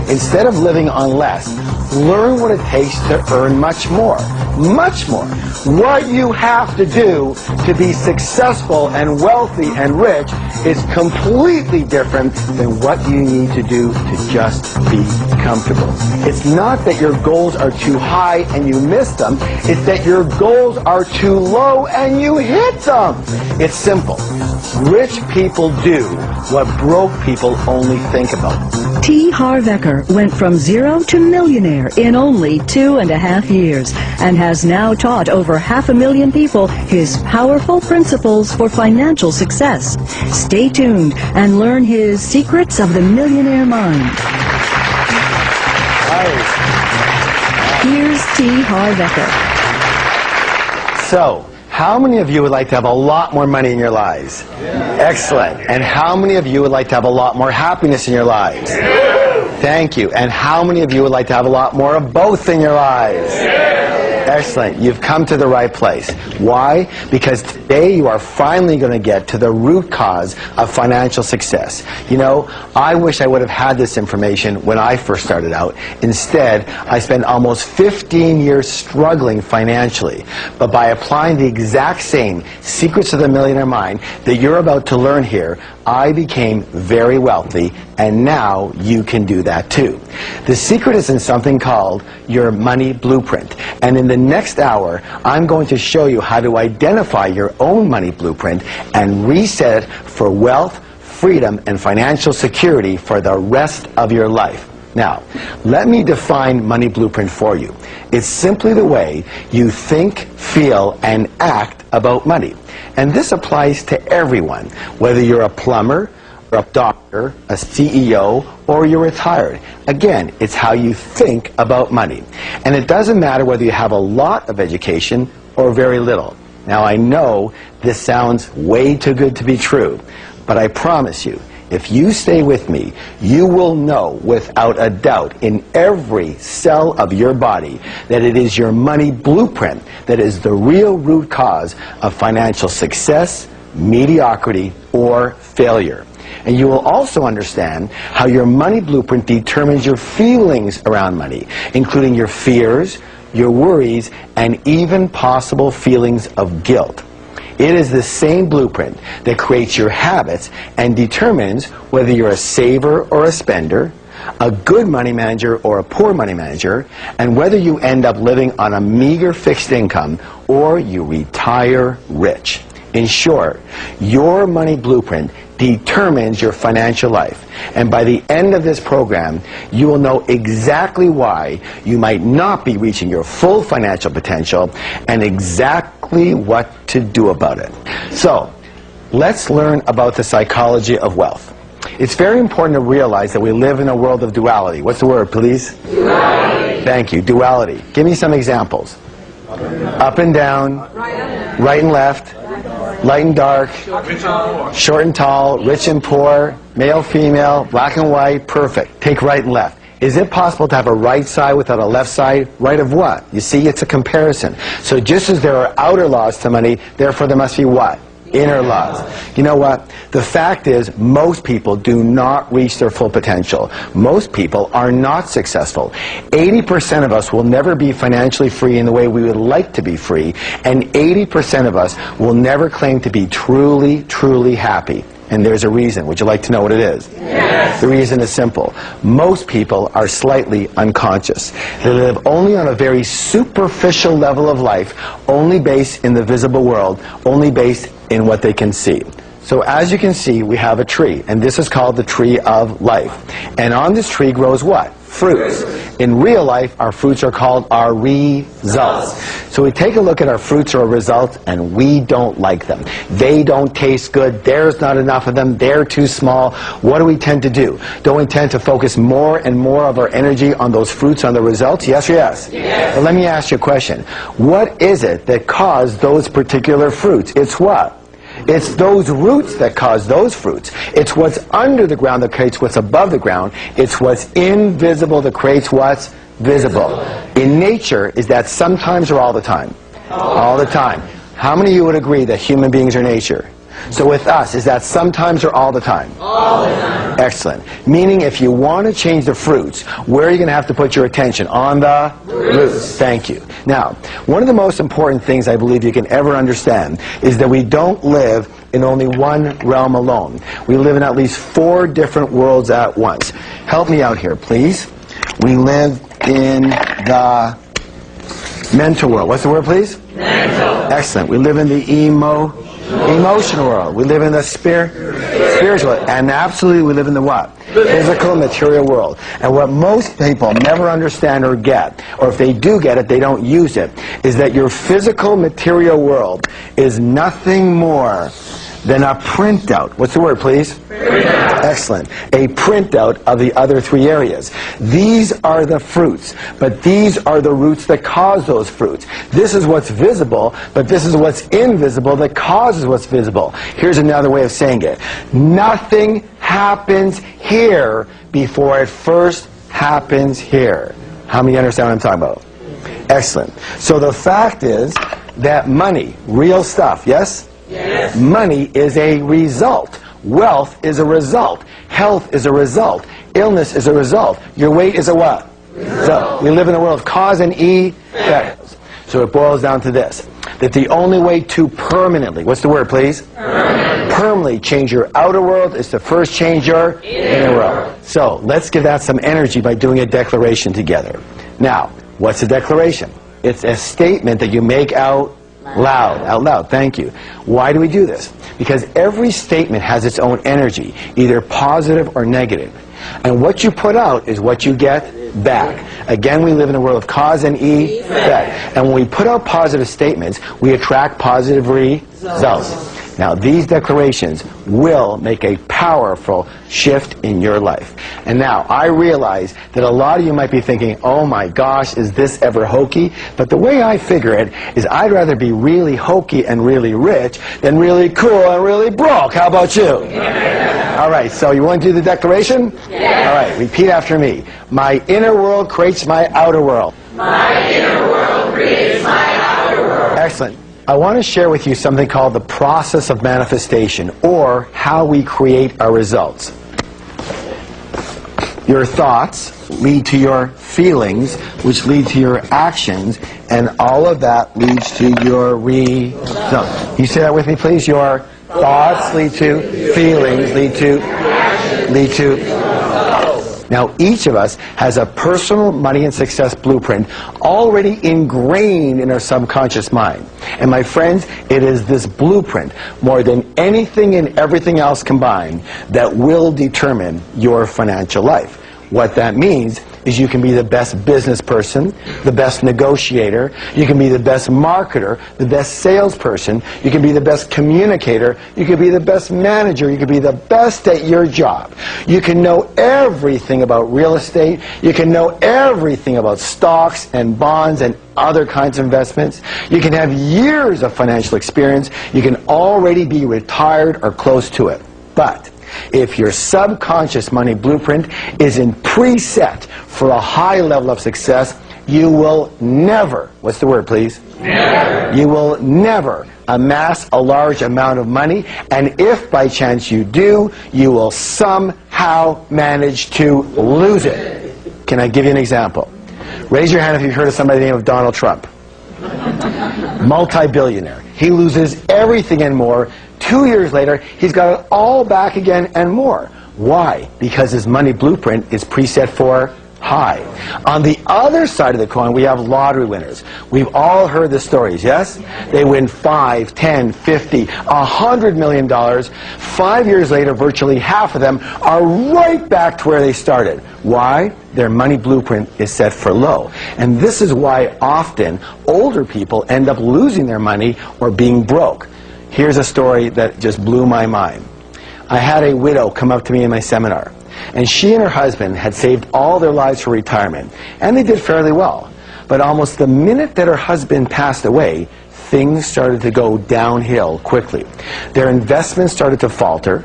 Instead of living on less, learn what it takes to earn much more. Much more. What you have to do to be successful and wealthy and rich is completely different than what you need to do to just be comfortable. It's not that your goals are too high and you miss them. It's that your goals are too low and you hit them. It's simple. Rich people do what broke people only think about. T Harv Eker went from 0 to millionaire in only 2.5 years and has now taught over 500,000 people his powerful principles for financial success. Stay tuned and learn his secrets of the millionaire mind. Here's T Harv Eker. So, how many of you would like to have a lot more money in your lives? Excellent. And how many of you would like to have a lot more happiness in your lives? Thank you. And how many of you would like to have a lot more of both in your lives? Excellent. You've come to the right place. Why? Because today you are finally going to get to the root cause of financial success. You know, I wish I would have had this information when I first started out. Instead, I spent almost 15 years struggling financially. But by applying the exact same secrets of the millionaire mind that you're about to learn here, I became very wealthy, and now you can do that too. The secret is in something called your money blueprint. And in the next hour, I'm going to show you how to identify your own money blueprint and reset it for wealth, freedom, and financial security for the rest of your life. Now, let me define money blueprint for you. It's simply the way you think, feel, and act about money. And this applies to everyone, whether you're a plumber, or a doctor, a CEO, or you're retired. Again, it's how you think about money. And it doesn't matter whether you have a lot of education or very little. Now, I know this sounds way too good to be true, but I promise you, if you stay with me, you will know without a doubt in every cell of your body that it is your money blueprint that is the real root cause of financial success, mediocrity, or failure. And you will also understand how your money blueprint determines your feelings around money, including your fears, your worries, and even possible feelings of guilt. It is the same blueprint that creates your habits and determines whether you're a saver or a spender, a good money manager or a poor money manager, and whether you end up living on a meager fixed income or you retire rich. In short, your money blueprint determines your financial life. And by the end of this program, you will know exactly why you might not be reaching your full financial potential and exactly what to do about it. So, let's learn about the psychology of wealth. It's very important to realize that we live in a world of duality. What's the word, please? Duality. Thank you. Duality. Give me some examples. Up and down, right and left, light and dark, short and tall, rich and poor, male, female, black and white, perfect. Take right and left. Is it possible to have a right side without a left side? Right of what? You see, it's a comparison. So just as there are outer laws to money, therefore there must be what? Inner laws. You know what? The fact is, most people do not reach their full potential. Most people are not successful. 80% of us will never be financially free in the way we would like to be free, and 80% of us will never claim to be truly, truly happy. And there's a reason. Would you like to know what it is? Yes. The reason is simple. Most people are slightly unconscious. They live only on a very superficial level of life, only based in the visible world, only based in what they can see. So as you can see, we have a tree, and this is called the tree of life. And on this tree grows what? Fruits. In real life, our fruits are called our results. So we take a look at our fruits or results, and we don't like them. They don't taste good. There's not enough of them. They're too small. What do we tend to do? Don't we tend to focus more and more of our energy on those fruits, on the results? Yes or yes? Yes. Well, let me ask you a question. What is it that caused those particular fruits? It's what? It's those roots that cause those fruits. It's what's under the ground that creates what's above the ground. It's what's invisible that creates what's visible. In nature, is that sometimes or all the time? All the time. How many of you would agree that human beings are nature? So with us, is that sometimes or all the time? All the time. Excellent. Meaning if you want to change the fruits, where are you going to have to put your attention? On the roots. Thank you. Now, one of the most important things I believe you can ever understand is that we don't live in only one realm alone. We live in at least 4 different worlds at once. Help me out here, please. We live in the mental world. What's the word, please? Mental. Excellent. We live in the emotional world. We live in the spiritual. And absolutely, we live in the what? Physical, material world. And what most people never understand or get, or if they do get it, they don't use it, is that your physical, material world is nothing more than a printout. What's the word, please? Printout. Excellent. A printout of the other 3 areas. These are the fruits, but these are the roots that cause those fruits. This is what's visible, but this is what's invisible that causes what's visible. Here's another way of saying it. Nothing happens here before it first happens here. How many understand what I'm talking about? Excellent. So the fact is that money, real stuff, yes? Yes. Money is a result. Wealth is a result. Health is a result. Illness is a result. Your weight is a what? So we live in a world of cause and effect. So it boils down to this, that the only way to permanently, what's the word, please? Permanently change your outer world is to first change your inner world. So let's give that some energy by doing a declaration together. Now, what's a declaration? It's a statement that you make out loud, thank you. Why do we do this? Because every statement has its own energy, either positive or negative. And what you put out is what you get back. Again, we live in a world of cause and effect. And when we put out positive statements, we attract positive results. Now, these declarations will make a powerful shift in your life. And now, I realize that a lot of you might be thinking, oh my gosh, is this ever hokey? But the way I figure it is I'd rather be really hokey and really rich than really cool and really broke. How about you? Yeah. All right, so you want to do the declaration? Yeah. All right, repeat after me. My inner world creates my outer world. My inner world creates my outer world. Excellent. I want to share with you something called the process of manifestation, or how we create our results. Your thoughts lead to your feelings, which lead to your actions, and all of that leads to your results. You say that with me, please? Your thoughts lead to feelings, lead to. Now, each of us has a personal money and success blueprint already ingrained in our subconscious mind. And my friends, it is this blueprint, more than anything and everything else combined, that will determine your financial life. What that means is you can be the best business person, the best negotiator, you can be the best marketer, the best salesperson, you can be the best communicator, you can be the best manager, you can be the best at your job. You can know everything about real estate, you can know everything about stocks and bonds and other kinds of investments. You can have years of financial experience, you can already be retired or close to it. But if your subconscious money blueprint isn't preset for a high level of success, you will never, what's the word, please? Never. You will never amass a large amount of money, and if by chance you do, you will somehow manage to lose it. Can I give you an example? Raise your hand if you've heard of somebody by the name of Donald Trump. Multi-billionaire. He loses everything and more. 2 years later, he's got it all back again and more. Why? Because his money blueprint is preset for high. On the other side of the coin, we have lottery winners. We've all heard the stories, yes? They win $5, $10, $50, $100 million. 5 years later, virtually half of them are right back to where they started. Why? Their money blueprint is set for low. And this is why often older people end up losing their money or being broke. Here's a story that just blew my mind. I had a widow come up to me in my seminar, and she and her husband had saved all their lives for retirement, and they did fairly well. But almost the minute that her husband passed away, things started to go downhill quickly. Their investments started to falter,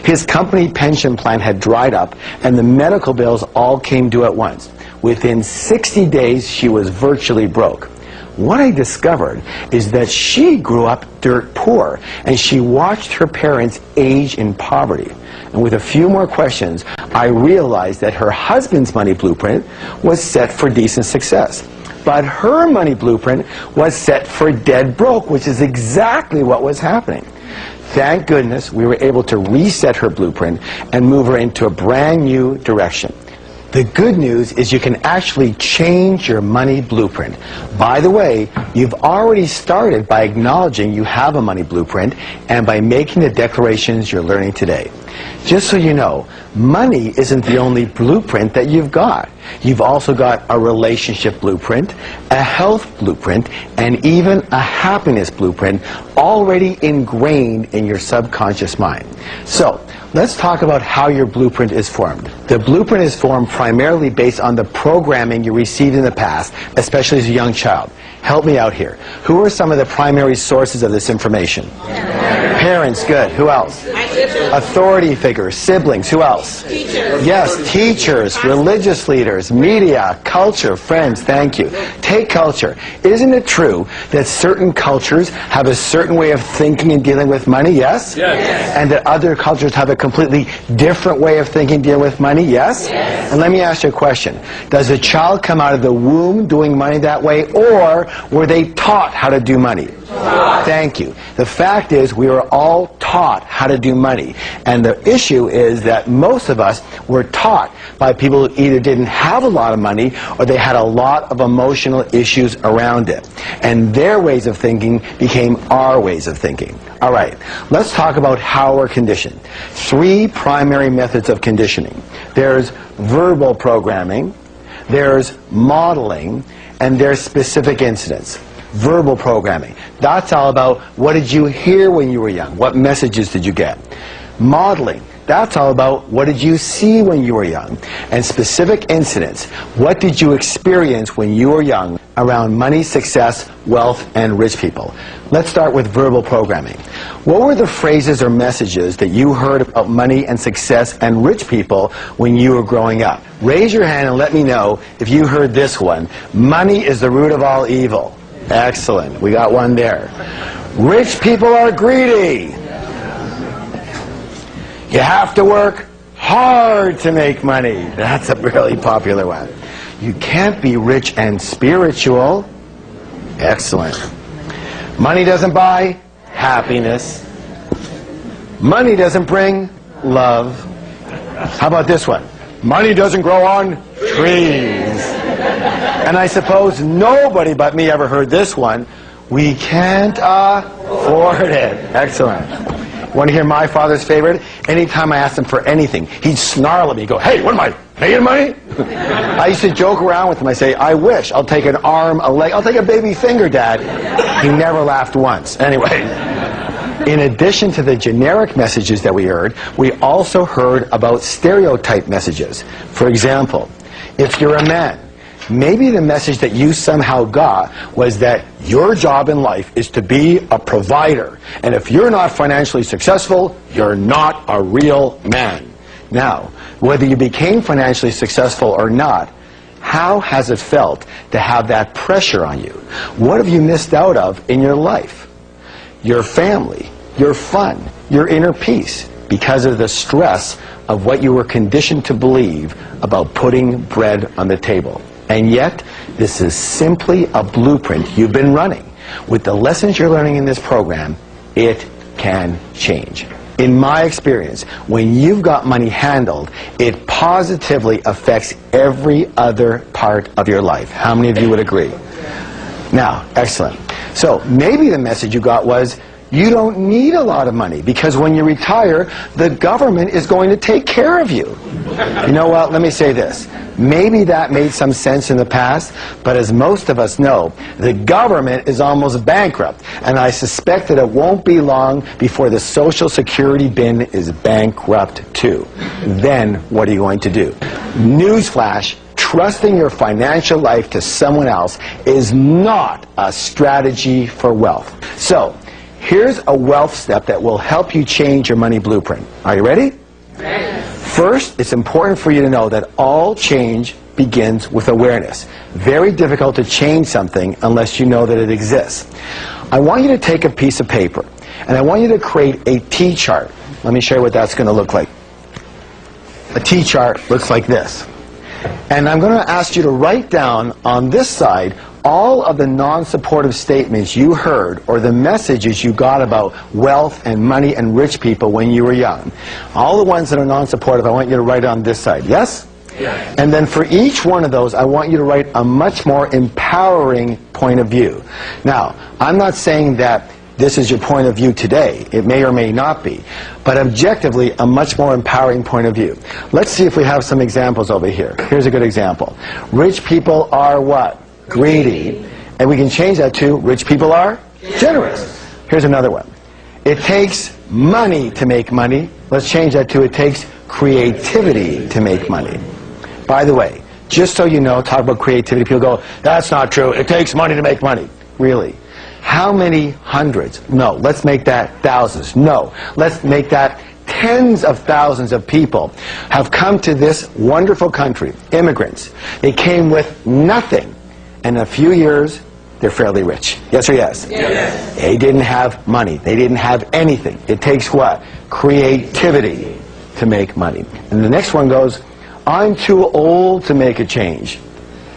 his company pension plan had dried up, and the medical bills all came due at once. Within 60 days, she was virtually broke. what I discovered is that she grew up dirt poor, and she watched her parents age in poverty. And with a few more questions, I realized that her husband's money blueprint was set for decent success. But her money blueprint was set for dead broke, which is exactly what was happening. Thank goodness we were able to reset her blueprint and move her into a brand new direction. The good news is you can actually change your money blueprint. By the way, you've already started by acknowledging you have a money blueprint and by making the declarations you're learning today. Just so you know, money isn't the only blueprint that you've got. You've also got a relationship blueprint, a health blueprint, and even a happiness blueprint already ingrained in your subconscious mind. So, let's talk about how your blueprint is formed. The blueprint is formed primarily based on the programming you received in the past, especially as a young child. Help me out here. Who are some of the primary sources of this information? Parents, good. Who else? Authority figures, siblings. Who else? Teachers. Yes, teachers, religious leaders, media, culture, friends. Thank you. Take culture. Isn't it true that certain cultures have a certain way of thinking and dealing with money? Yes? Yes. And that other cultures have a completely different way of thinking and dealing with money? Yes? Yes. And let me ask you a question. Does a child come out of the womb doing money that way, or were they taught how to do money? Thank you. The fact is, we were all taught how to do money. And the issue is that most of us were taught by people who either didn't have a lot of money or they had a lot of emotional issues around it. And their ways of thinking became our ways of thinking. All right, let's talk about how we're conditioned. 3 primary methods of conditioning. There's verbal programming, there's modeling, and there's specific incidents. Verbal programming. That's all about what did you hear when you were young? What messages did you get? Modeling. That's all about what did you see when you were young? And specific incidents. What did you experience when you were young around money, success, wealth, and rich people? Let's start with verbal programming. What were the phrases or messages that you heard about money and success and rich people when you were growing up? Raise your hand and let me know if you heard this one. Money is the root of all evil. Excellent. We got one there. Rich people are greedy. You have to work hard to make money. That's a really popular one. You can't be rich and spiritual. Excellent. Money doesn't buy happiness. Money doesn't bring love. How about this one? Money doesn't grow on trees. And I suppose nobody but me ever heard this one. We can't afford it. Excellent. Want to hear my father's favorite? Anytime I asked him for anything, he'd snarl at me, go, hey, what am I, paying money? I used to joke around with him. I say, I wish. I'll take an arm, a leg. I'll take a baby finger, Dad. He never laughed once. Anyway, in addition to the generic messages that we heard, we also heard about stereotype messages. For example, if you're a man, maybe the message that you somehow got was that your job in life is to be a provider. And if you're not financially successful, you're not a real man. Now, whether you became financially successful or not, how has it felt to have that pressure on you? What have you missed out of in your life? Your family, your fun, your inner peace, because of the stress of what you were conditioned to believe about putting bread on the table. And yet, this is simply a blueprint you've been running. With the lessons you're learning in this program, it can change. In my experience, when you've got money handled, it positively affects every other part of your life. How many of you would agree? Now, excellent. So, maybe the message you got was, you don't need a lot of money because when you retire, the government is going to take care of you. You know what? Let me say this. Maybe that made some sense in the past, but as most of us know, the government is almost bankrupt, and I suspect that it won't be long before the Social Security bin is bankrupt too. Then what are you going to do? Newsflash. Trusting your financial life to someone else is not a strategy for wealth. So, here's a wealth step that will help you change your money blueprint. Are you ready? Ready. First, it's important for you to know that all change begins with awareness. Very difficult to change something unless you know that it exists. I want you to take a piece of paper, and I want you to create a T chart. Let me show you what that's going to look like. A T chart looks like this. And I'm going to ask you to write down on this side all of the non-supportive statements you heard or the messages you got about wealth and money and rich people when you were young. All the ones that are non-supportive, I want you to write on this side. Yes? Yes. And then for each one of those, I want you to write a much more empowering point of view. Now, I'm not saying that this is your point of view today. It may or may not be. But objectively, a much more empowering point of view. Let's see if we have some examples over here. Here's a good example. Rich people are what? Greedy. And we can change that to rich people are generous. Here's another one. It takes money to make money. Let's change that to it takes creativity to make money. By the way, just so you know, talk about creativity, people go, that's not true. It takes money to make money. Really? How many hundreds? No. Let's make that thousands. No. Let's make that tens of thousands of people have come to this wonderful country, immigrants. They came with nothing. And in a few years, they're fairly rich. Yes or yes? Yes. They didn't have money. They didn't have anything. It takes what? Creativity to make money. And the next one goes, I'm too old to make a change.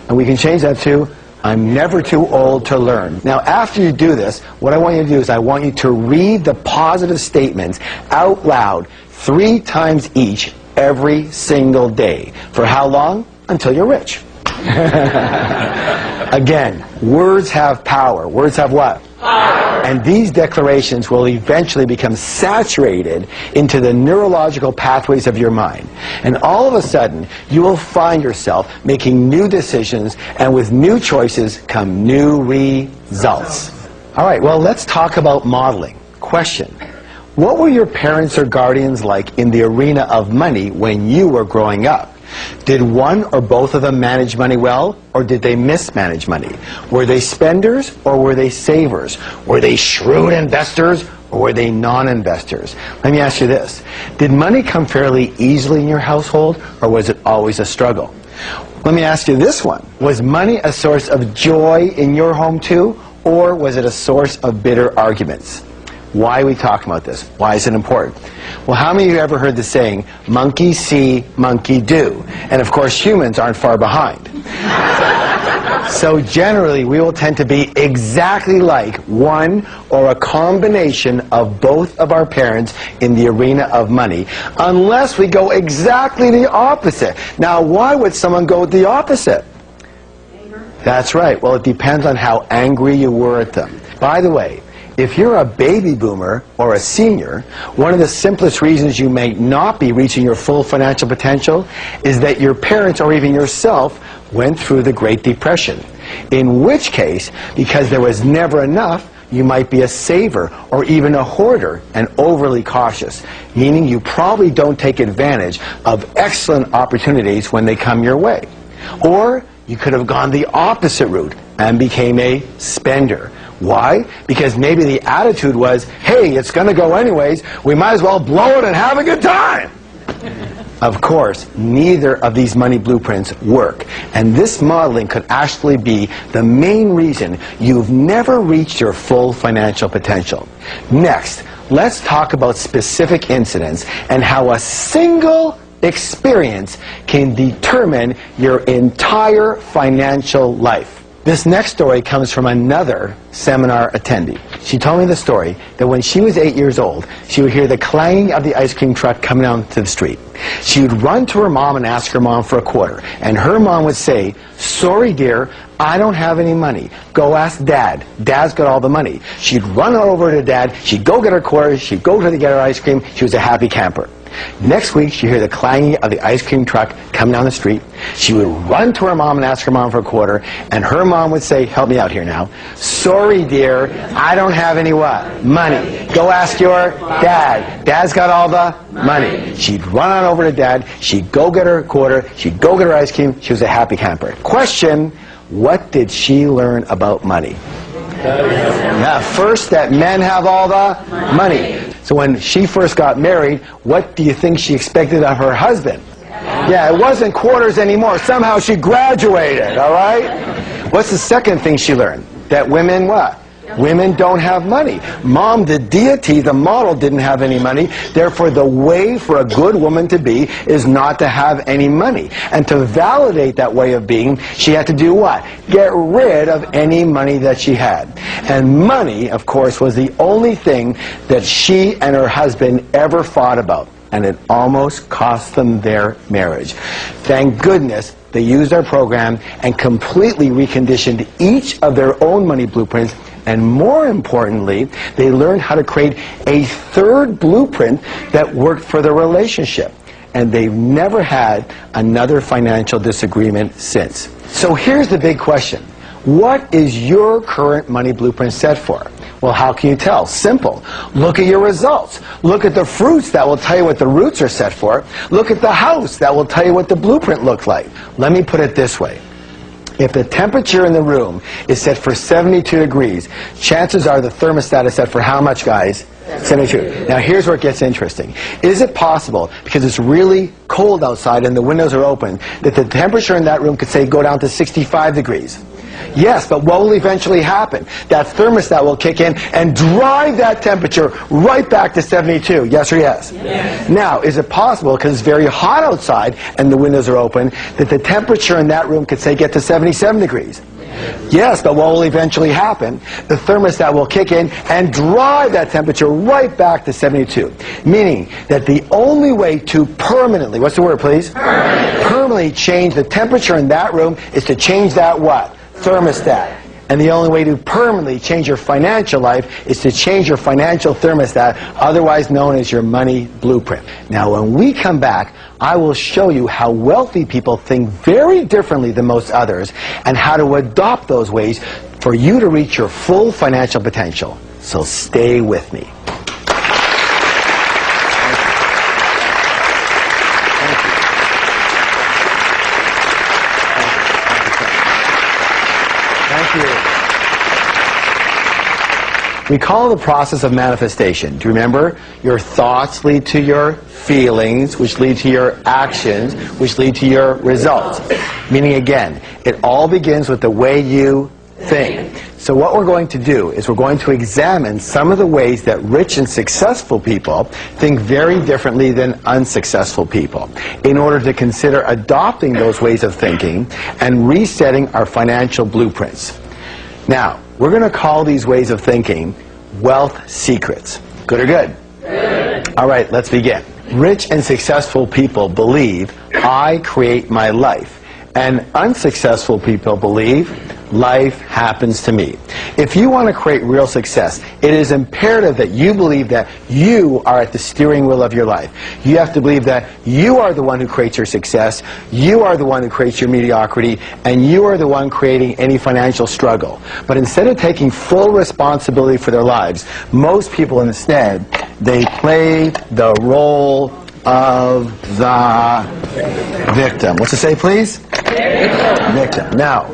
And we can change that to, I'm never too old to learn. Now, after you do this, what I want you to do is I want you to read the positive statements out loud 3 times each every single day. For how long? Until you're rich. Again, words have power. Words have what? Power. And these declarations will eventually become saturated into the neurological pathways of your mind. And all of a sudden, you will find yourself making new decisions, and with new choices come new results. All right, well, let's talk about modeling. Question. What were your parents or guardians like in the arena of money when you were growing up? Did one or both of them manage money well, or did they mismanage money? Were they spenders, or were they savers? Were they shrewd investors, or were they non-investors? Let me ask you this. Did money come fairly easily in your household, or was it always a struggle? Let me ask you this one. Was money a source of joy in your home too, or was it a source of bitter arguments? Why are we talking about this? Why is it important? Well, how many of you ever heard the saying, monkey see, monkey do? And of course, humans aren't far behind. So generally, we will tend to be exactly like one or a combination of both of our parents in the arena of money, unless we go exactly the opposite. Now, why would someone go the opposite? Anger. That's right. Well, it depends on how angry you were at them. By the way, if you're a baby boomer or a senior, one of the simplest reasons you may not be reaching your full financial potential is that your parents or even yourself went through the Great Depression. In which case, because there was never enough, you might be a saver or even a hoarder and overly cautious, meaning you probably don't take advantage of excellent opportunities when they come your way. Or you could have gone the opposite route and became a spender. Why? Because maybe the attitude was, hey, it's going to go anyways, we might as well blow it and have a good time. Of course, neither of these money blueprints work. And this modeling could actually be the main reason you've never reached your full financial potential. Next, let's talk about specific incidents and how a single experience can determine your entire financial life. This next story comes from another seminar attendee. She told me the story that when she was 8 years old, she would hear the clanging of the ice cream truck coming down to the street. She would run to her mom and ask her mom for a quarter. And her mom would say, sorry dear, I don't have any money. Go ask Dad. Dad's got all the money. She'd run over to Dad. She'd go get her quarter. She'd go to get her ice cream. She was a happy camper. Next week, she'd hear the clanging of the ice cream truck coming down the street. She would run to her mom and ask her mom for a quarter, and her mom would say, help me out here now, sorry dear, I don't have any what? Money. Go ask your dad. Dad's got all the money. She'd run on over to Dad. She'd go get her quarter. She'd go get her ice cream. She was a happy camper. Question, what did she learn about money? Yeah, first, that men have all the money. So when she first got married, what do you think she expected of her husband? Yeah, it wasn't quarters anymore. Somehow she graduated, all right? What's the second thing she learned? That women what? Women don't have money. Mom, the deity, the model, didn't have any money. Therefore, the way for a good woman to be is not to have any money. And to validate that way of being, she had to do what? Get rid of any money that she had. And money, of course, was the only thing that she and her husband ever fought about. And it almost cost them their marriage. Thank goodness they used our program and completely reconditioned each of their own money blueprints. And more importantly, they learned how to create a third blueprint that worked for their relationship. And they've never had another financial disagreement since. So here's the big question. What is your current money blueprint set for? Well, how can you tell? Simple. Look at your results. Look at the fruits. That will tell you what the roots are set for. Look at the house. That will tell you what the blueprint looks like. Let me put it this way. If the temperature in the room is set for 72 degrees, chances are the thermostat is set for how much, guys? 72. Now here's where it gets interesting. Is it possible, because it's really cold outside and the windows are open, that the temperature in that room could, say, go down to 65 degrees? Yes, but what will eventually happen? That thermostat will kick in and drive that temperature right back to 72. Yes or yes? Yes. Now, is it possible, because it's very hot outside and the windows are open, that the temperature in that room could, say, get to 77 degrees? Yes, but what will eventually happen? The thermostat will kick in and drive that temperature right back to 72. Meaning that the only way to permanently, what's the word, please? Permanently change the temperature in that room is to change that what? Thermostat. And the only way to permanently change your financial life is to change your financial thermostat, otherwise known as your money blueprint. Now, when we come back, I will show you how wealthy people think very differently than most others and how to adopt those ways for you to reach your full financial potential. So stay with me. We call the process of manifestation. Do you remember? Your thoughts lead to your feelings, which lead to your actions, which lead to your results. Meaning, again, it all begins with the way you think. So what we're going to do is we're going to examine some of the ways that rich and successful people think very differently than unsuccessful people, in order to consider adopting those ways of thinking and resetting our financial blueprints. Now, we're going to call these ways of thinking wealth secrets. Good or good? Good. All right, let's begin. Rich and successful people believe I create my life, and unsuccessful people believe life happens to me. If you want to create real success, it is imperative that you believe that you are at the steering wheel of your life. You have to believe that you are the one who creates your success, you are the one who creates your mediocrity, and you are the one creating any financial struggle. But instead of taking full responsibility for their lives, most people instead, they play the role of the victim. What's it say, please? Victim. Now,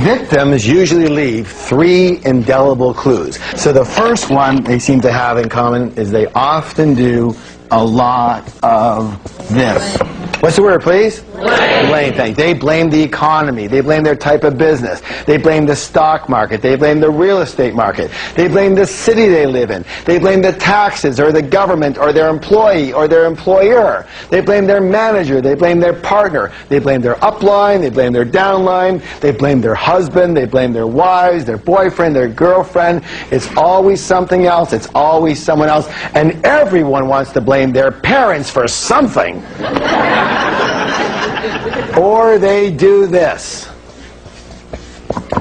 victims usually leave 3 indelible clues. So the first one they seem to have in common is they often do a lot of this. What's the word, please? Blame. Thing. They blame the economy. They blame their type of business. They blame the stock market. They blame the real estate market. They blame the city they live in. They blame the taxes or the government or their employee or their employer. They blame their manager. They blame their partner. They blame their upline. They blame their downline. They blame their husband. They blame their wives, their boyfriend, their girlfriend. It's always something else. It's always someone else. And everyone wants to blame their parents for something. Or they do this.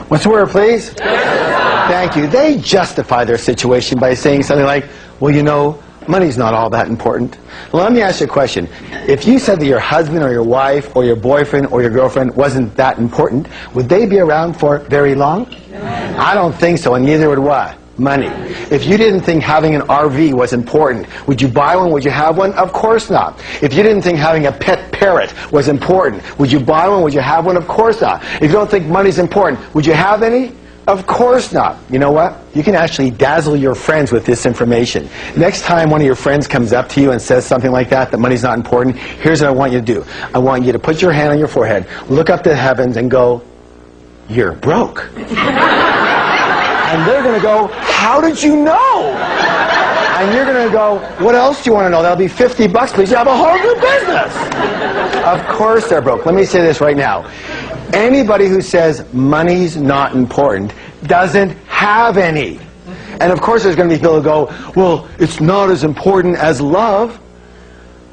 What's the word, please? Thank you. They justify their situation by saying something like, well, you know, money's not all that important. Well, let me ask you a question. If you said that your husband or your wife or your boyfriend or your girlfriend wasn't that important, would they be around for very long? I don't think so, and neither would what? Money. If you didn't think having an RV was important, would you buy one? Would you have one? Of course not. If you didn't think having a pet parrot was important, would you buy one? Would you have one? Of course not. If you don't think money's important, would you have any? Of course not. You know what? You can actually dazzle your friends with this information. Next time one of your friends comes up to you and says something like that money's not important, here's what I want you to do. I want you to put your hand on your forehead, look up to the heavens and go, "You're broke." And they're going to go, "How did you know?" And you're going to go, "What else do you want to know? That'll be $50, please. You have a whole new business." Of course they're broke. Let me say this right now. Anybody who says money's not important doesn't have any. And of course there's going to be people who go, "Well, it's not as important as love."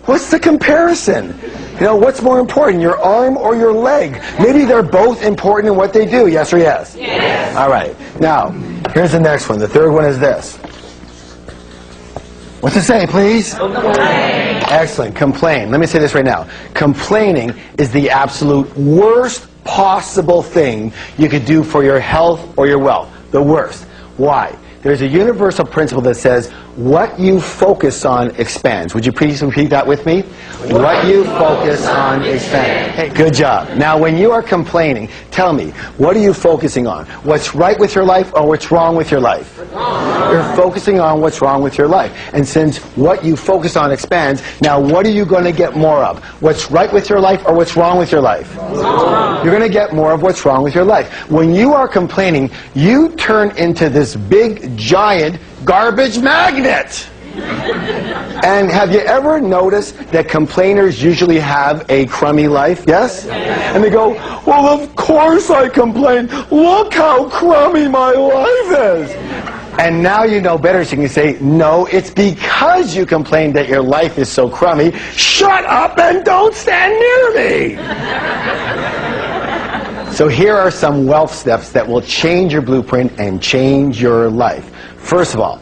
What's the comparison? You know, what's more important, your arm or your leg? Maybe they're both important in what they do, yes or yes? Yes. All right. Now, here's the next one. The third one is this. What's it say, please? Complain. Excellent. Complain. Let me say this right now. Complaining is the absolute worst possible thing you could do for your health or your wealth. The worst. Why? There's a universal principle that says, what you focus on expands. Would you please repeat that with me? What you focus on expands. Hey, good job. Now, when you are complaining, tell me, what are you focusing on? What's right with your life or what's wrong with your life? You're focusing on what's wrong with your life. And since what you focus on expands, now what are you going to get more of? What's right with your life or what's wrong with your life? You're going to get more of what's wrong with your life. When you are complaining, you turn into this big, giant garbage magnet. And have you ever noticed that complainers usually have a crummy life? Yes? And they go, "Well, of course I complain. Look how crummy my life is." And now you know better, so you can say, "No, it's because you complain that your life is so crummy. Shut up and don't stand near me." So here are some wealth steps that will change your blueprint and change your life. First of all,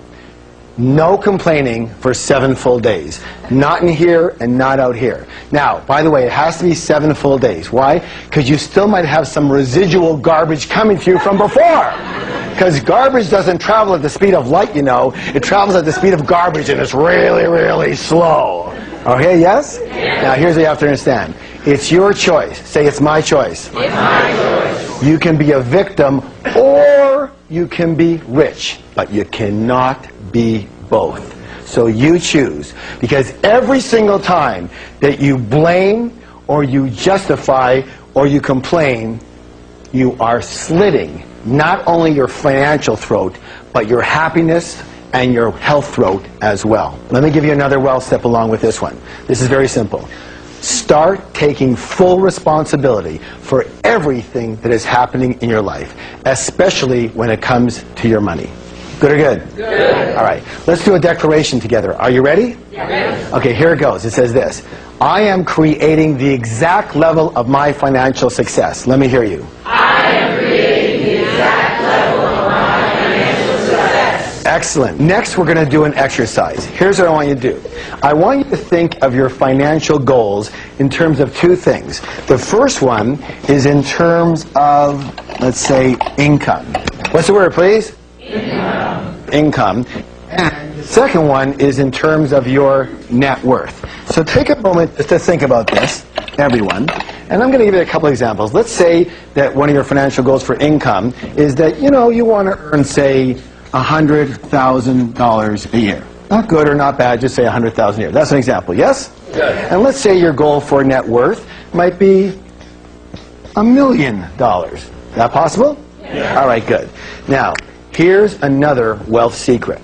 no complaining for 7 full days. Not in here and not out here. Now, by the way, it has to be 7 full days. Why? Because you still might have some residual garbage coming to you from before. Because garbage doesn't travel at the speed of light, you know. It travels at the speed of garbage, and it's really, really slow. Okay, yes? Now, here's what you have to understand. It's your choice. Say, "It's my choice." It's my choice. You can be a victim or you can be rich, but you cannot be both. So you choose. Because every single time that you blame or you justify or you complain, you are slitting not only your financial throat, but your happiness and your health throat as well. Let me give you another wealth step along with this one. This is very simple. Start taking full responsibility for everything that is happening in your life, especially when it comes to your money. Good or good? Good. All right. Let's do a declaration together. Are you ready? Yes. Okay, here it goes. It says this. I am creating the exact level of my financial success. Let me hear you. I am creating the exact level of my financial success. Excellent. Next, we're going to do an exercise. Here's what I want you to do. I want you to think of your financial goals in terms of 2 things. The first one is in terms of, let's say, income. What's the word, please? Income. And the second one is in terms of your net worth. So take a moment just to think about this, everyone. And I'm going to give you a couple examples. Let's say that one of your financial goals for income is that, you know, you want to earn, say, $100,000 a year. Not good or not bad, just say $100,000 a year. That's an example, yes? Yes. And let's say your goal for net worth might be $1 million. Is that possible? Yes. All right, good. Now, here's another wealth secret.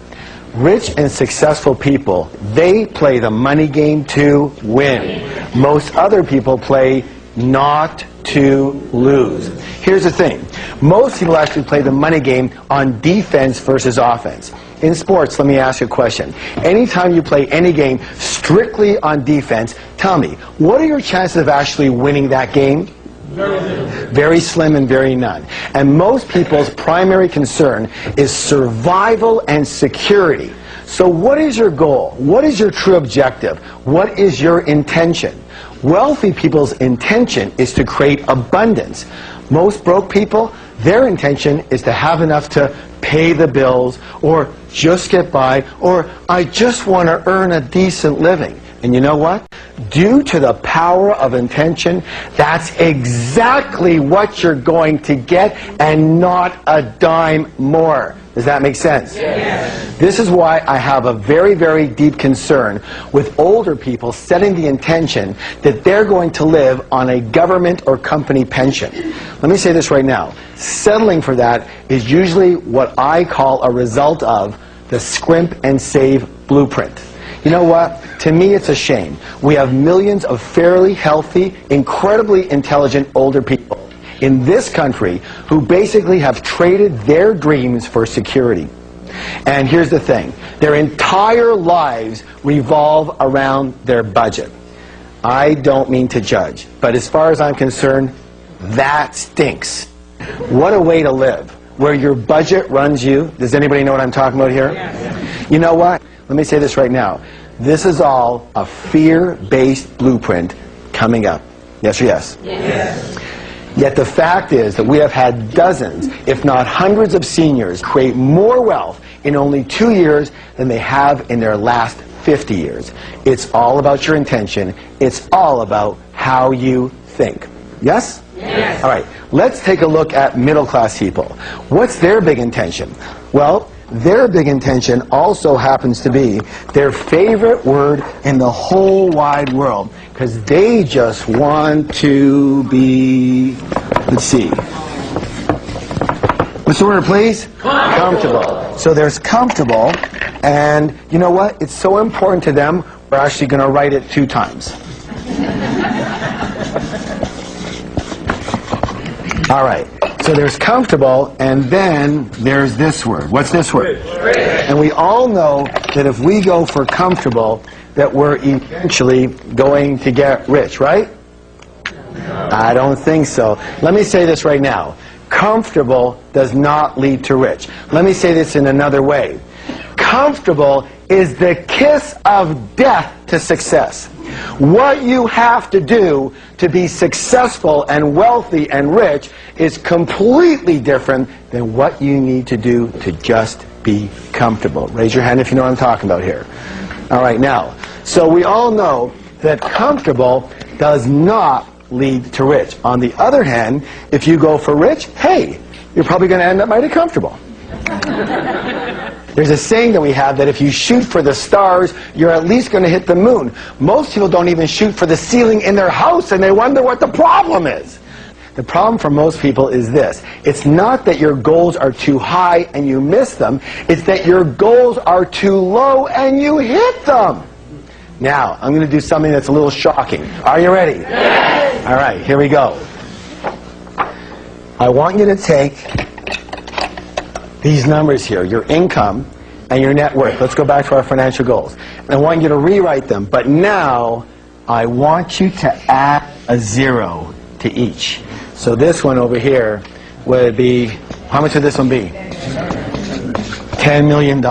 Rich and successful people, they play the money game to win. Most other people play not to lose. Here's the thing. Most people actually play the money game on defense versus offense. In sports, let me ask you a question. Anytime you play any game strictly on defense, tell me, what are your chances of actually winning that game? Very slim and very none. And most people's primary concern is survival and security. So what is your goal? What is your true objective? What is your intention? Wealthy people's intention is to create abundance. Most broke people, their intention is to have enough to pay the bills or just get by, or I just want to earn a decent living. And you know what? Due to the power of intention, that's exactly what you're going to get, and not a dime more. Does that make sense? Yes. This is why I have a very, very deep concern with older people setting the intention that they're going to live on a government or company pension. Let me say this right now. Settling for that is usually what I call a result of the scrimp and save blueprint. You know what? To me, it's a shame. We have millions of fairly healthy, incredibly intelligent older people in this country who basically have traded their dreams for security. And here's the thing. Their entire lives revolve around their budget. I don't mean to judge, but as far as I'm concerned, that stinks. What a way to live, where your budget runs you. Does anybody know what I'm talking about here? Yes. You know what? Let me say this right now. This is all a fear-based blueprint coming up. Yes or yes? Yes. Yet the fact is that we have had dozens, if not hundreds of seniors create more wealth in only 2 years than they have in their last 50 years. It's all about your intention. It's all about how you think. Yes? Yes. All right. Let's take a look at middle-class people. What's their big intention? Well, their big intention also happens to be their favorite word in the whole wide world, because they just want to be, let's see, what's the word, please? Comfortable. So there's comfortable, and you know what? It's so important to them, we're actually going to write it 2 times. All right. So there's comfortable, and then there's this word. What's this word? Rich. And we all know that if we go for comfortable, that we're eventually going to get rich, right? No. I don't think so. Let me say this right now. Comfortable does not lead to rich. Let me say this in another way. Comfortable is the kiss of death to success. What you have to do to be successful and wealthy and rich is completely different than what you need to do to just be comfortable. Raise your hand if you know what I'm talking about here. All right, now, so we all know that comfortable does not lead to rich. On the other hand, if you go for rich, hey, you're probably going to end up mighty comfortable. There's a saying that we have that if you shoot for the stars, you're at least going to hit the moon. Most people don't even shoot for the ceiling in their house, and they wonder what the problem is. The problem for most people is this. It's not that your goals are too high and you miss them. It's that your goals are too low and you hit them. Now, I'm going to do something that's a little shocking. Are you ready? Yes. All right, here we go. I want you to take these numbers here, your income and your net worth. Let's go back to our financial goals. And I want you to rewrite them, but now I want you to add a 0 to each. So this one over here would be, how much would this one be? $10 million,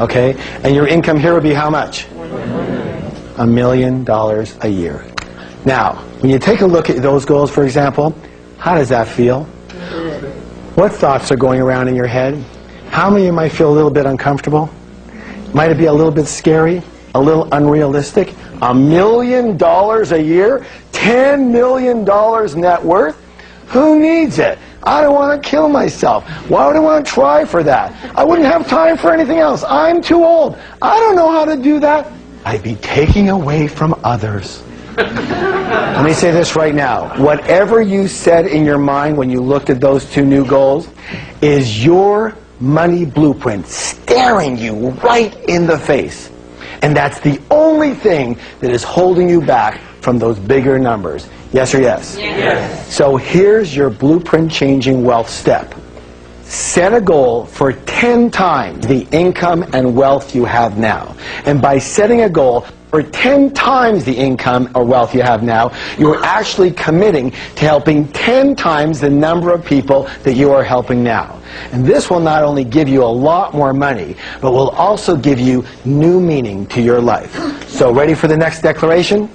okay? And your income here would be how much? $1 million a year. Now, when you take a look at those goals, for example, how does that feel? What thoughts are going around in your head? How many of you might feel a little bit uncomfortable? Might it be a little bit scary? A little unrealistic? $1 million a year? $10 million net worth? Who needs it? I don't want to kill myself. Why would I want to try for that? I wouldn't have time for anything else. I'm too old. I don't know how to do that. I'd be taking away from others. Let me say this right now. Whatever you said in your mind when you looked at those 2 new goals is your money blueprint staring you right in the face. And that's the only thing that is holding you back from those bigger numbers. Yes or yes? Yes. So here's your blueprint changing wealth step. Set a goal for 10 times the income and wealth you have now. And by setting a goal for 10 times the income or wealth you have now, you're actually committing to helping 10 times the number of people that you are helping now. And this will not only give you a lot more money, but will also give you new meaning to your life. So ready for the next declaration?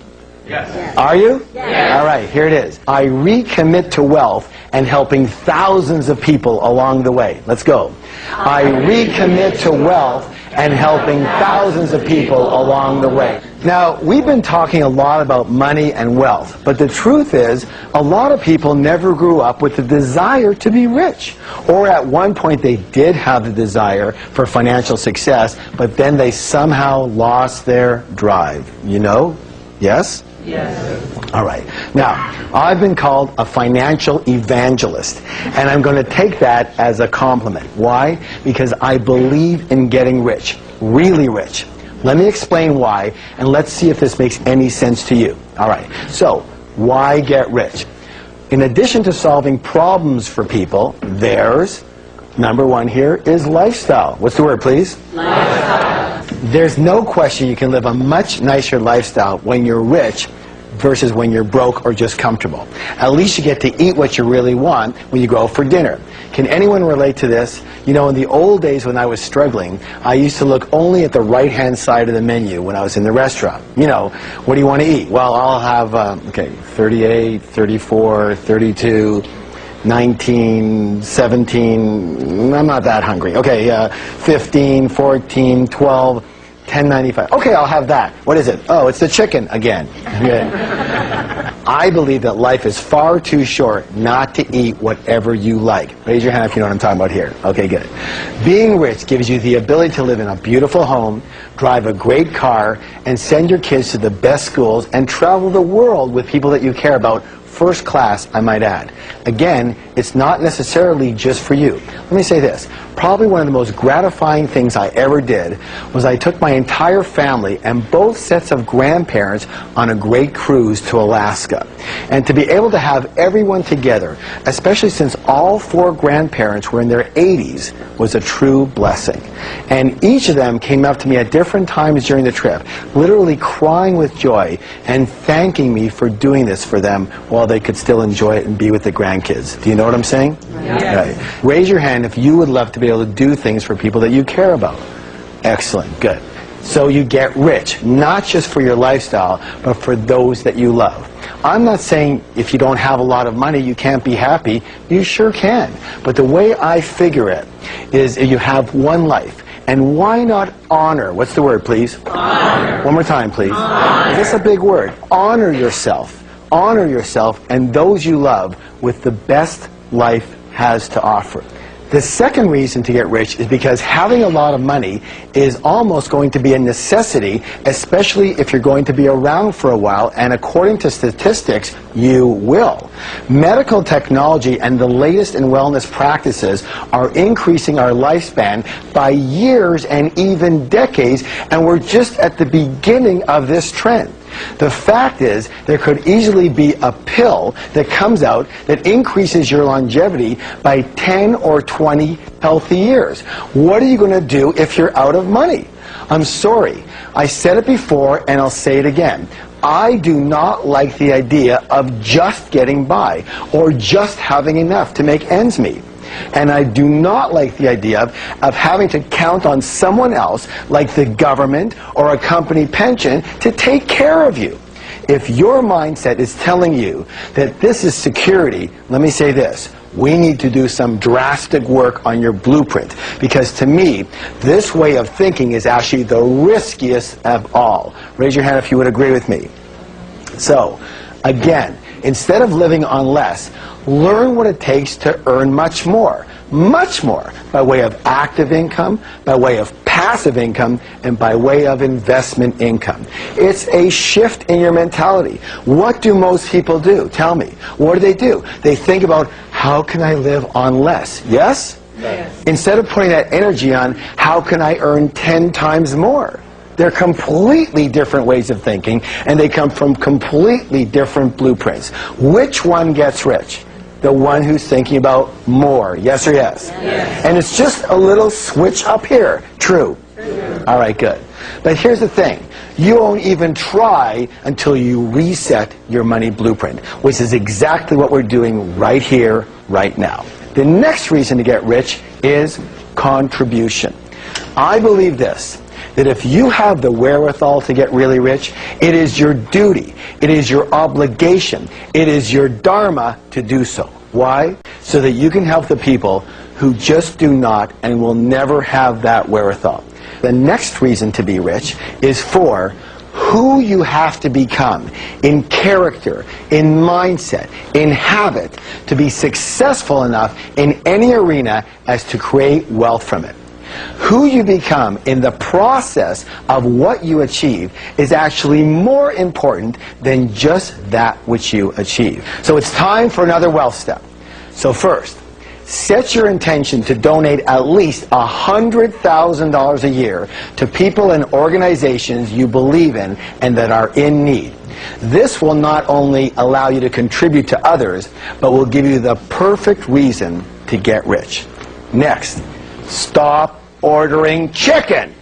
Yes. Are you? Yes. All right, here it is. I recommit to wealth and helping thousands of people along the way. Let's go. I recommit to wealth and helping thousands of people along the way. Now, we've been talking a lot about money and wealth, but the truth is, a lot of people never grew up with the desire to be rich. Or at one point they did have the desire for financial success, but then they somehow lost their drive. You know? Yes? Yes. All right. Now, I've been called a financial evangelist, and I'm going to take that as a compliment. Why? Because I believe in getting rich, really rich. Let me explain why, and let's see if this makes any sense to you. All right. So, why get rich? In addition to solving problems for people, there's, number one here, is lifestyle. What's the word, please? Lifestyle. There's no question you can live a much nicer lifestyle when you're rich versus when you're broke or just comfortable. At least you get to eat what you really want when you go out for dinner. Can anyone relate to this? You know, in the old days when I was struggling, I used to look only at the right-hand side of the menu when I was in the restaurant. You know, what do you want to eat? Well, I'll have, 38, 34, 32... 19, 17, I'm not that hungry. Okay, 15, 14, 12, 10.95. Okay, I'll have that. What is it? Oh, it's the chicken again. Okay. I believe that life is far too short not to eat whatever you like. Raise your hand if you know what I'm talking about here. Okay, good. Being rich gives you the ability to live in a beautiful home, drive a great car, and send your kids to the best schools and travel the world with people that you care about. First class, I might add. Again, it's not necessarily just for you. Let me say this. Probably one of the most gratifying things I ever did was I took my entire family and both sets of grandparents on a great cruise to Alaska. And to be able to have everyone together, especially since all four grandparents were in their 80s, was a true blessing. And each of them came up to me at different times during the trip, literally crying with joy and thanking me for doing this for them while they could still enjoy it and be with the grandkids. Do you know what I'm saying? Yes. Right. Raise your hand if you would love to be able to do things for people that you care about. Excellent. Good. So you get rich, not just for your lifestyle, but for those that you love. I'm not saying if you don't have a lot of money you can't be happy. You sure can. But the way I figure it is if you have one life. And why not honor? What's the word, please? Honor. One more time, please. Honor. Is this a big word? Honor yourself. Honor yourself and those you love with the best life has to offer. The second reason to get rich is because having a lot of money is almost going to be a necessity, especially if you're going to be around for a while, and according to statistics, you will. Medical technology and the latest in wellness practices are increasing our lifespan by years and even decades, and we're just at the beginning of this trend. The fact is, there could easily be a pill that comes out that increases your longevity by 10 or 20 healthy years. What are you going to do if you're out of money? I'm sorry. I said it before and I'll say it again. I do not like the idea of just getting by or just having enough to make ends meet. And I do not like the idea of having to count on someone else, like the government or a company pension, to take care of you. If your mindset is telling you that this is security, let me say this. We need to do some drastic work on your blueprint, because to me, this way of thinking is actually the riskiest of all. Raise your hand if you would agree with me. So, again, instead of living on less, learn what it takes to earn much more, by way of active income, by way of passive income, and by way of investment income. It's a shift in your mentality. What do most people do? Tell me. What do? They think about, how can I live on less? Yes? Yes. Instead of putting that energy on, how can I earn 10 times more? They're completely different ways of thinking, and they come from completely different blueprints. Which one gets rich? The one who's thinking about more. Yes or yes? Yes. And it's just a little switch up here. True. All right, good. But here's the thing. You won't even try until you reset your money blueprint, which is exactly what we're doing right here, right now. The next reason to get rich is contribution. I believe this. that if you have the wherewithal to get really rich, it is your duty, it is your obligation, it is your dharma to do so. Why? So that you can help the people who just do not and will never have that wherewithal. The next reason to be rich is for who you have to become in character, in mindset, in habit, to be successful enough in any arena as to create wealth from it. Who you become in the process of what you achieve is actually more important than just that which you achieve. So it's time for another wealth step. So first, set your intention to donate at least $100,000 a year to people and organizations you believe in and that are in need. This will not only allow you to contribute to others, but will give you the perfect reason to get rich. Next, stop ordering chicken.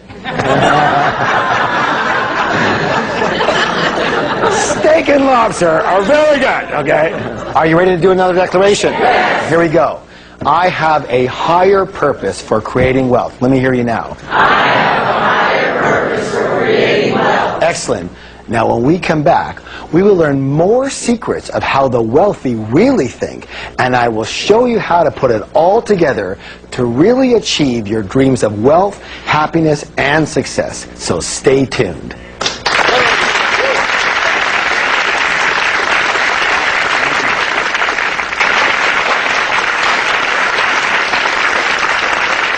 Steak and lobster are very good, okay? Are you ready to do another declaration? Yes. Here we go. I have a higher purpose for creating wealth. Let me hear you now. I have a higher purpose for creating wealth. Excellent. Now when we come back, we will learn more secrets of how the wealthy really think, and I will show you how to put it all together to really achieve your dreams of wealth, happiness, and success. So stay tuned.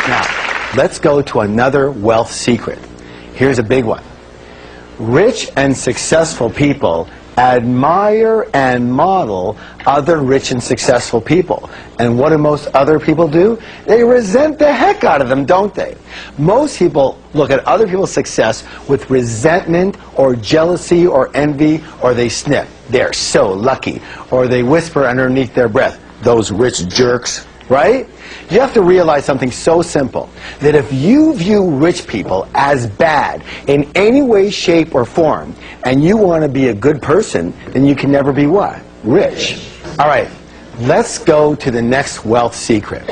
Now, let's go to another wealth secret. Here's a big one. Rich and successful people admire and model other rich and successful people. And what do most other people do? They resent the heck out of them, don't they? Most people look at other people's success with resentment or jealousy or envy, or they sniff, "They're so lucky," or they whisper underneath their breath, "Those rich jerks," right? You have to realize something so simple, that if you view rich people as bad in any way, shape, or form, and you want to be a good person, then you can never be what? Rich. All right, let's go to the next wealth secret.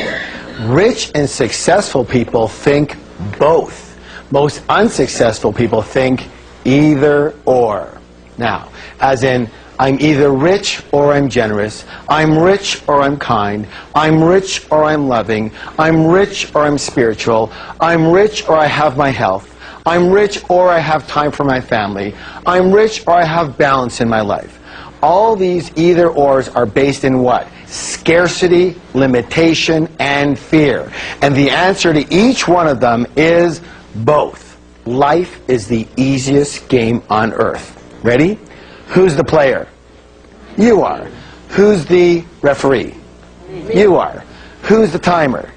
Rich and successful people think both. Most unsuccessful people think either or. Now, as in, I'm either rich or I'm generous, I'm rich or I'm kind, I'm rich or I'm loving, I'm rich or I'm spiritual, I'm rich or I have my health, I'm rich or I have time for my family, I'm rich or I have balance in my life. All these either-ors are based in what? Scarcity, limitation, and fear. And the answer to each one of them is both. Life is the easiest game on earth. Ready? Who's the player? You are. Who's the referee? You are. Who's the timer?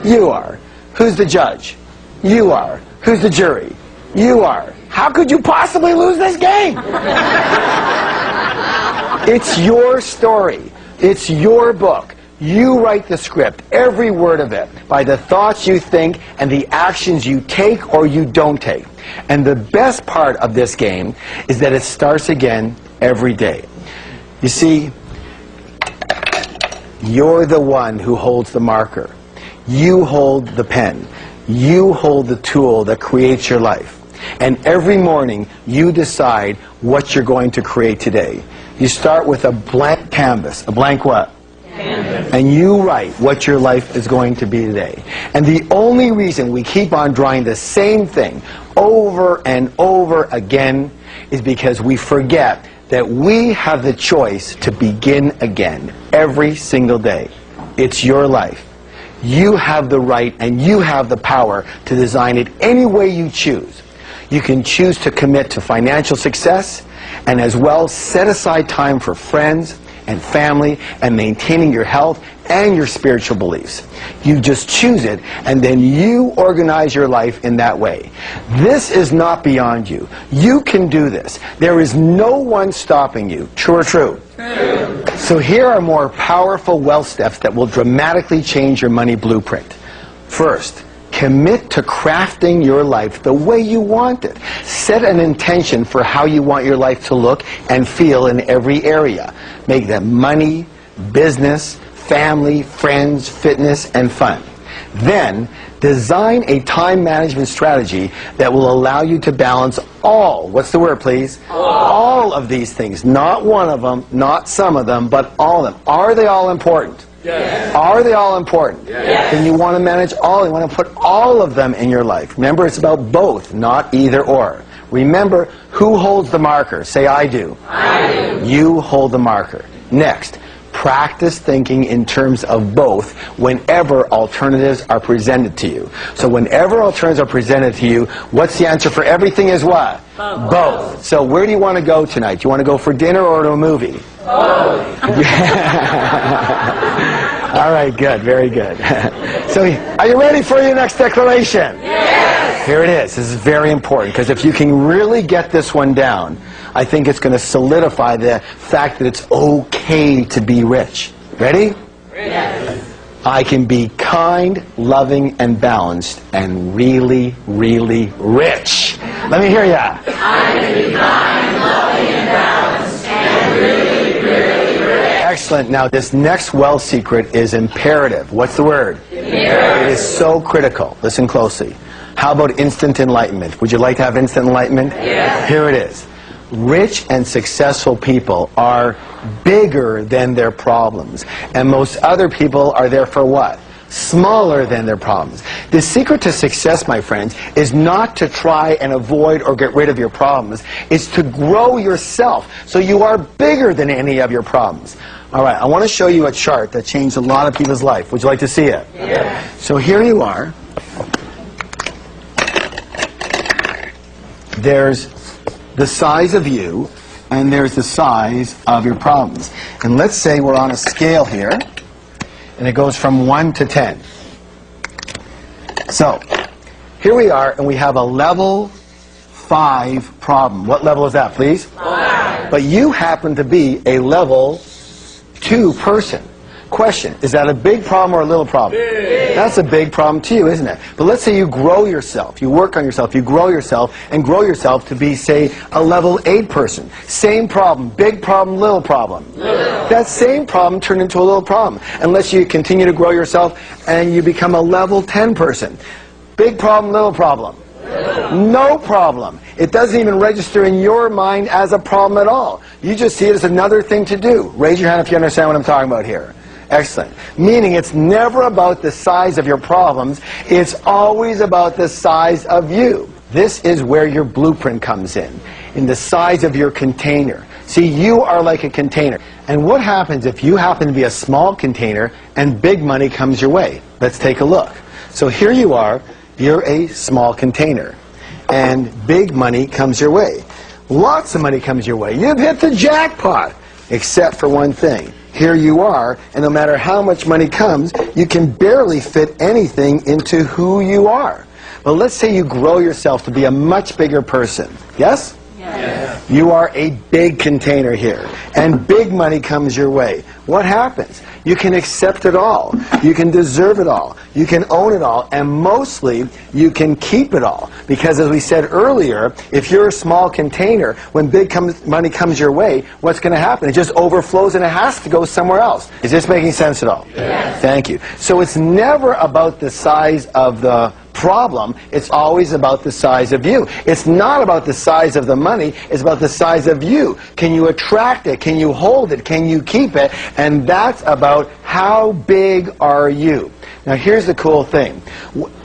You are. Who's the judge? You are. Who's the jury? You are. How could you possibly lose this game? It's your story. It's your book. You write the script, every word of it, by the thoughts you think and the actions you take or you don't take. And the best part of this game is that it starts again every day. You see, you're the one who holds the marker. You hold the pen. You hold the tool that creates your life. And every morning, you decide what you're going to create today. You start with a blank canvas. A blank what? Canvas. And you write what your life is going to be today. And the only reason we keep on drawing the same thing over and over again is because we forget that we have the choice to begin again every single day. It's your life. You have the right and you have the power to design it any way you choose. You can choose to commit to financial success and as well set aside time for friends and family and maintaining your health and your spiritual beliefs. You just choose it and then you organize your life in that way. This is not beyond you. You can do this. There is no one stopping you. True or true? True. So here are more powerful wealth steps that will dramatically change your money blueprint. First, commit to crafting your life the way you want it. Set an intention for how you want your life to look and feel in every area. Make them money, business, family, friends, fitness, and fun. Then, design a time management strategy that will allow you to balance all, what's the word please? All of these things. Not one of them, not some of them, but all of them. Are they all important? Yes. Are they all important? Yes. Then you want to manage all. You want to put all of them in your life. Remember, it's about both, not either or. Remember, who holds the marker? Say, I do. I do. You hold the marker. Next, practice thinking in terms of both whenever alternatives are presented to you. So whenever alternatives are presented to you, what's the answer for everything is what? Both. So where do you want to go tonight? Do you want to go for dinner or to a movie? Both. All right, good, very good. So are you ready for your next declaration? Yes. Here it is. This is very important, because if you can really get this one down, I think it's going to solidify the fact that it's okay to be rich. Ready? Yes. I can be kind, loving, and balanced, and really, really rich. Let me hear ya. I can be kind, loving, and balanced, and really, really rich. Excellent. Now, this next wealth secret is imperative. What's the word? Imperative. It is so critical. Listen closely. How about instant enlightenment? Would you like to have instant enlightenment? Yes. Here it is. Rich and successful people are bigger than their problems. And most other people are there for what? Smaller than their problems. The secret to success, my friends, is not to try and avoid or get rid of your problems. It's to grow yourself so you are bigger than any of your problems. All right, I want to show you a chart that changed a lot of people's life. Would you like to see it? Yes. So here you are. There's the size of you, and there's the size of your problems. And let's say we're on a scale here, and it goes from 1 to 10. So, here we are, and we have a level 5 problem. What level is that, please? 5. But you happen to be a level 2 person. Question, is that a big problem or a little problem? Big. That's a big problem to you, isn't it? But let's say you grow yourself, you work on yourself, you grow yourself, and grow yourself to be, say, a level 8 person. Same problem, big problem, little problem. Little. That same problem turned into a little problem. Unless you continue to grow yourself and you become a level 10 person. Big problem, little problem. No problem. It doesn't even register in your mind as a problem at all. You just see it as another thing to do. Raise your hand if you understand what I'm talking about here. Excellent. Meaning it's never about the size of your problems. It's always about the size of you. This is where your blueprint comes in the size of your container. See, you are like a container. And what happens if you happen to be a small container and big money comes your way? Let's take a look. So here you are. You're a small container. And big money comes your way. Lots of money comes your way. You've hit the jackpot. Except for one thing. Here you are, and no matter how much money comes, you can barely fit anything into who you are. But let's say you grow yourself to be a much bigger person. Yes? Yes. You are a big container here, and big money comes your way. What happens? You can accept it all. You can deserve it all. You can own it all, and mostly, you can keep it all. Because as we said earlier, if you're a small container, when big money comes your way, what's going to happen? It just overflows and it has to go somewhere else. Is this making sense at all? Yes. Thank you. So it's never about the size of the problem. It's always about the size of you. It's not about the size of the money. It's about the size of you. Can you attract it? Can you hold it? Can you keep it? And that's about how big are you. Now here's the cool thing.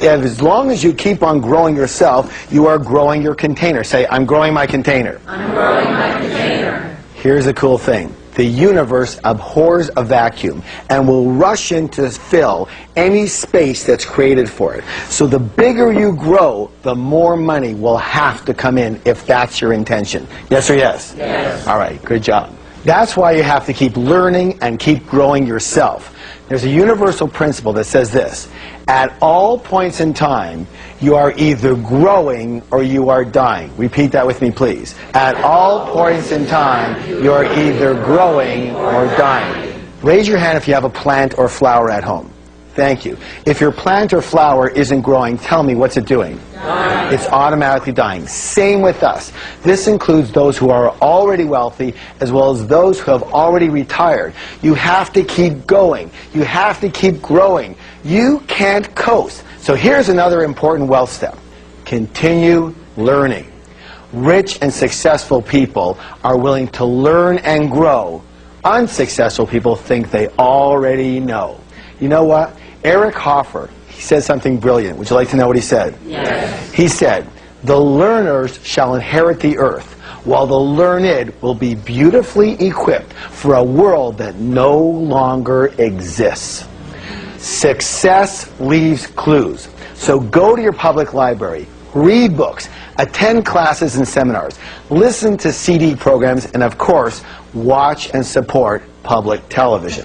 As long as you keep on growing yourself, you are growing your container. Say, I'm growing my container. I'm growing my container. Here's the cool thing. The universe abhors a vacuum and will rush in to fill any space that's created for it. So the bigger you grow, the more money will have to come in if that's your intention. Yes or yes? Yes. All right, good job. That's why you have to keep learning and keep growing yourself. There's a universal principle that says this. At all points in time, you are either growing or you are dying. Repeat that with me, please. At all points in time, you are either growing or dying. Raise your hand if you have a plant or flower at home. Thank you. If your plant or flower isn't growing, tell me, what's it doing? Dying. It's automatically dying. Same with us. This includes those who are already wealthy as well as those who have already retired. You have to keep going. You have to keep growing. You can't coast. So here's another important wealth step. Continue learning. Rich and successful people are willing to learn and grow. Unsuccessful people think they already know. You know what? Eric Hoffer, he said something brilliant. Would you like to know what he said? Yes. He said, "The learners shall inherit the earth, while the learned will be beautifully equipped for a world that no longer exists." Success leaves clues. So go to your public library, read books, attend classes and seminars, listen to CD programs, and of course, watch and support public television.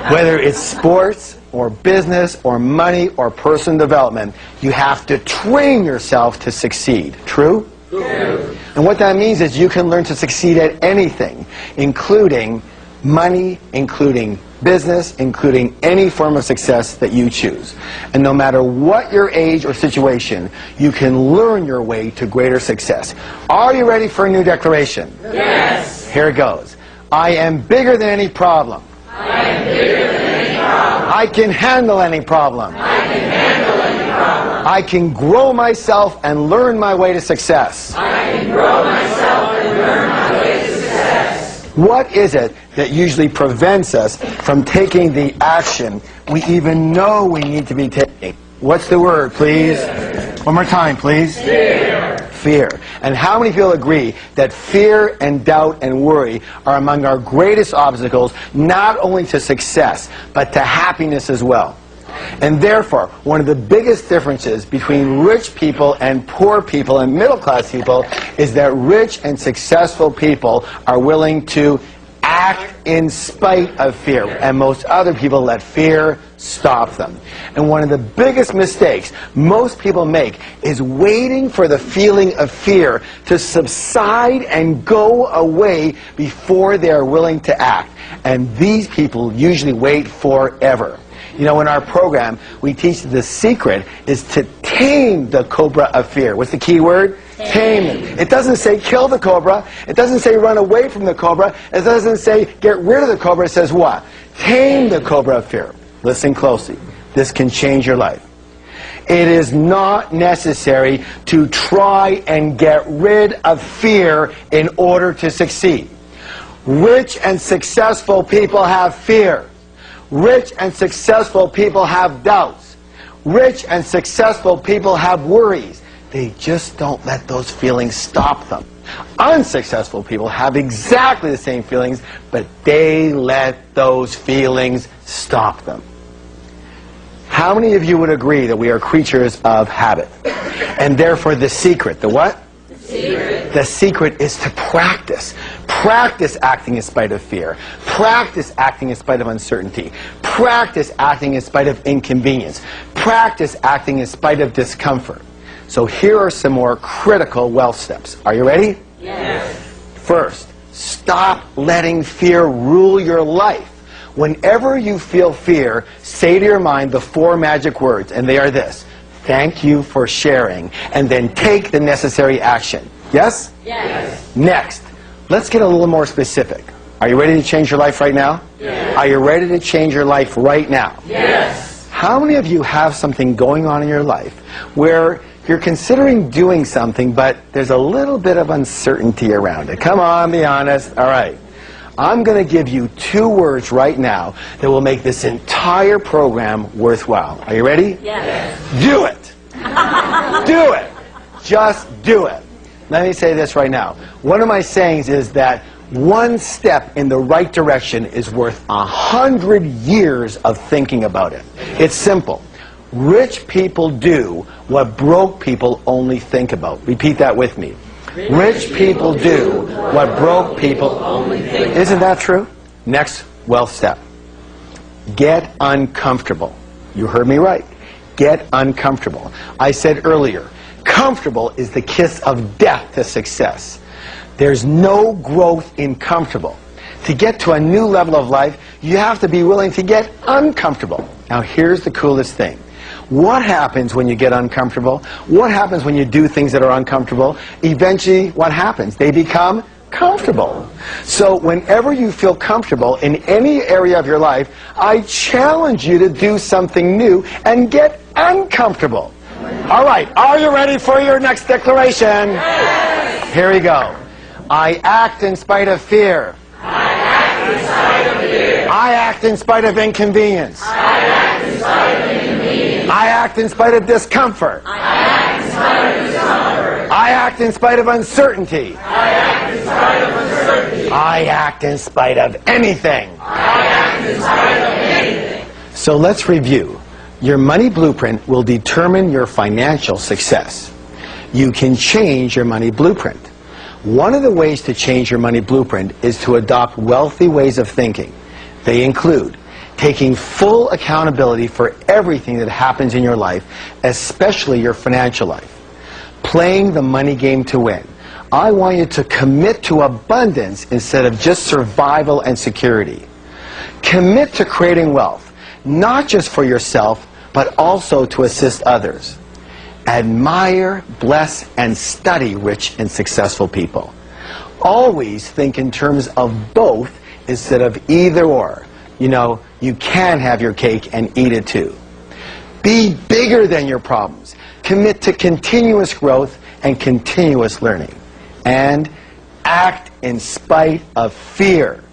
Whether it's sports or business or money or personal development, you have to train yourself to succeed. True? True. And what that means is you can learn to succeed at anything, including money, including business, including any form of success that you choose. And no matter what your age or situation, you can learn your way to greater success. Are you ready for a new declaration? Yes. Here it goes. I am bigger than any problem. I am bigger than any problem. I can handle any problem. I can handle any problem. I can grow myself and learn my way to success. I can grow myself and learn my way to success. What is it that usually prevents us from taking the action we even know we need to be taking? What's the word, please? Fear. One more time, please. Fear. Fear. And how many people agree that fear and doubt and worry are among our greatest obstacles, not only to success, but to happiness as well? And therefore, one of the biggest differences between rich people and poor people and middle-class people is that rich and successful people are willing to act in spite of fear, and most other people let fear stop them. And one of the biggest mistakes most people make is waiting for the feeling of fear to subside and go away before they are willing to act. And these people usually wait forever. You know, in our program, we teach the secret is to tame the cobra of fear. What's the key word? Tame it. It doesn't say kill the cobra. It doesn't say run away from the cobra. It doesn't say get rid of the cobra. It says what? Tame the cobra of fear. Listen closely. This can change your life. It is not necessary to try and get rid of fear in order to succeed. Rich and successful people have fear. Rich and successful people have doubts. Rich and successful people have worries. They just don't let those feelings stop them. Unsuccessful people have exactly the same feelings, but they let those feelings stop them. How many of you would agree that we are creatures of habit? And therefore the secret, the what? The secret. The secret is to practice. Practice acting in spite of fear. Practice acting in spite of uncertainty. Practice acting in spite of inconvenience. Practice acting in spite of discomfort. So here are some more critical wealth steps. Are you ready? Yes. First, stop letting fear rule your life. Whenever you feel fear, say to your mind the 4 magic words, and they are this: thank you for sharing, and then take the necessary action. Yes? Yes. Next, let's get a little more specific. Are you ready to change your life right now? Yes. Are you ready to change your life right now? Yes. How many of you have something going on in your life where you're considering doing something, but there's a little bit of uncertainty around it? Come on, be honest. All right. I'm going to give you 2 words right now that will make this entire program worthwhile. Are you ready? Yes. Do it. Do it. Just do it. Let me say this right now. One of my sayings is that 1 step in the right direction is worth 100 years of thinking about it. It's simple. Rich people do what broke people only think about. Repeat that with me. Rich people do what broke people only think about. Isn't that true? Next wealth step. Get uncomfortable. You heard me right. Get uncomfortable. I said earlier, comfortable is the kiss of death to success. There's no growth in comfortable. To get to a new level of life, you have to be willing to get uncomfortable. Now here's the coolest thing. What happens when you get uncomfortable? What happens when you do things that are uncomfortable? Eventually, what happens? They become comfortable. So whenever you feel comfortable in any area of your life, I challenge you to do something new and get uncomfortable. All right, are you ready for your next declaration? Yes. Here we go. I act in spite of fear. I act in spite of fear. I act in spite of inconvenience. I act in spite of inconvenience. I act in spite of discomfort. I act in spite of discomfort. I act in spite of uncertainty. I act in spite of uncertainty. I act in spite of anything. I act in spite of anything. So let's review. Your money blueprint will determine your financial success. You can change your money blueprint. One of the ways to change your money blueprint is to adopt wealthy ways of thinking. They include taking full accountability for everything that happens in your life, especially your financial life. Playing the money game to win. I want you to commit to abundance instead of just survival and security. Commit to creating wealth, not just for yourself, but also to assist others. Admire, bless, and study rich and successful people. Always think in terms of both instead of either or. You know, you can have your cake and eat it too. Be bigger than your problems. Commit to continuous growth and continuous learning. And act in spite of fear.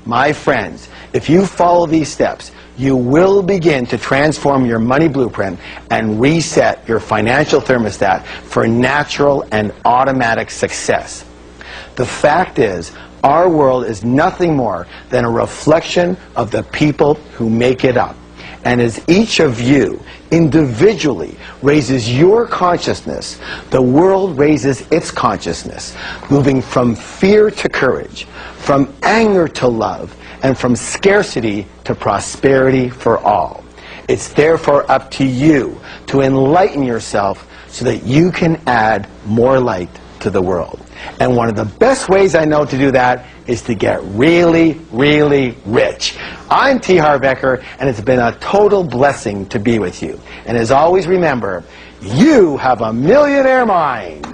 My friends, if you follow these steps, you will begin to transform your money blueprint and reset your financial thermostat for natural and automatic success. The fact is, our world is nothing more than a reflection of the people who make it up. And as each of you individually raises your consciousness, the world raises its consciousness, moving from fear to courage, from anger to love, and from scarcity to prosperity for all. It's therefore up to you to enlighten yourself so that you can add more light to the world. And one of the best ways I know to do that is to get really, really rich. I'm T Harv Eker, and it's been a total blessing to be with you. And as always, remember, you have a millionaire mind.